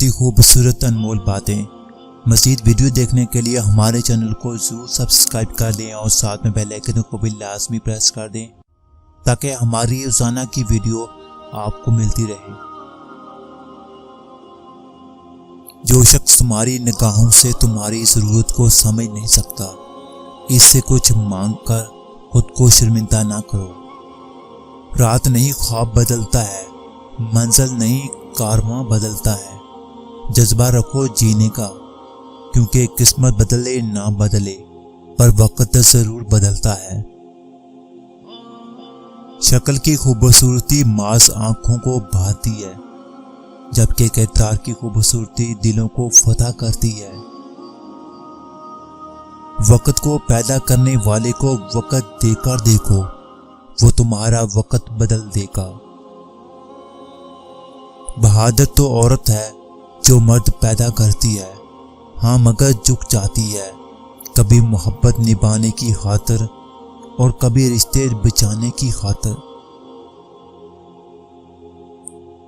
بہت ہی خوبصورت انمول باتیں۔ مزید ویڈیو دیکھنے کے لیے ہمارے چینل کو ضرور سبسکرائب کر لیں اور ساتھ میں بیل آئیکن کو بھی لازمی پریس کر دیں تاکہ ہماری روزانہ کی ویڈیو آپ کو ملتی رہے۔ جو شخص تمہاری نگاہوں سے تمہاری ضرورت کو سمجھ نہیں سکتا، اس سے کچھ مانگ کر خود کو شرمندہ نہ کرو۔ رات نہیں خواب بدلتا ہے، منزل نہیں کارواں بدلتا ہے۔ جذبہ رکھو جینے کا، کیونکہ قسمت بدلے نہ بدلے پر وقت ضرور بدلتا ہے۔ شکل کی خوبصورتی محض آنکھوں کو بھاتی ہے، جبکہ کردار کی خوبصورتی دلوں کو فتح کرتی ہے۔ وقت کو پیدا کرنے والے کو وقت دے کر دیکھو، وہ تمہارا وقت بدل دے گا۔ بہادر تو عورت ہے جو مرد پیدا کرتی ہے، ہاں مگر جھک جاتی ہے، کبھی محبت نبھانے کی خاطر اور کبھی رشتے بچانے کی خاطر۔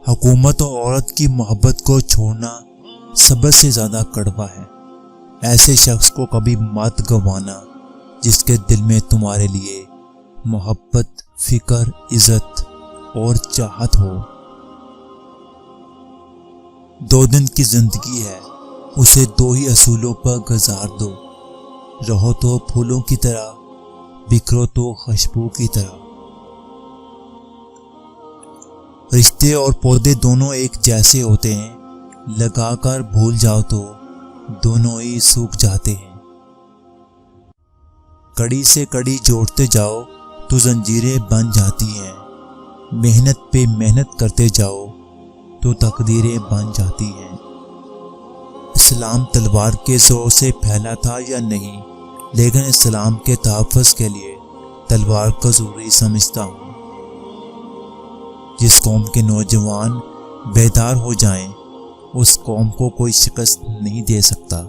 حکومت اور عورت کی محبت کو چھوڑنا صبر سے زیادہ کڑوا ہے۔ ایسے شخص کو کبھی مت گنوانا جس کے دل میں تمہارے لیے محبت، فکر، عزت اور چاہت ہو۔ 2 دن کی زندگی ہے، اسے 2 ہی اصولوں پر گزار دو، رہو تو پھولوں کی طرح، بکھرو تو خوشبو کی طرح۔ رشتے اور پودے دونوں ایک جیسے ہوتے ہیں، لگا کر بھول جاؤ تو دونوں ہی سوکھ جاتے ہیں۔ کڑی سے کڑی جوڑتے جاؤ تو زنجیریں بن جاتی ہیں، محنت پہ محنت کرتے جاؤ تو تقدیریں بن جاتی ہیں۔ اسلام تلوار کے زور سے پھیلا تھا یا نہیں، لیکن اسلام کے تحفظ کے لیے تلوار کو ضروری سمجھتا ہوں۔ جس قوم کے نوجوان بیدار ہو جائیں، اس قوم کو کوئی شکست نہیں دے سکتا۔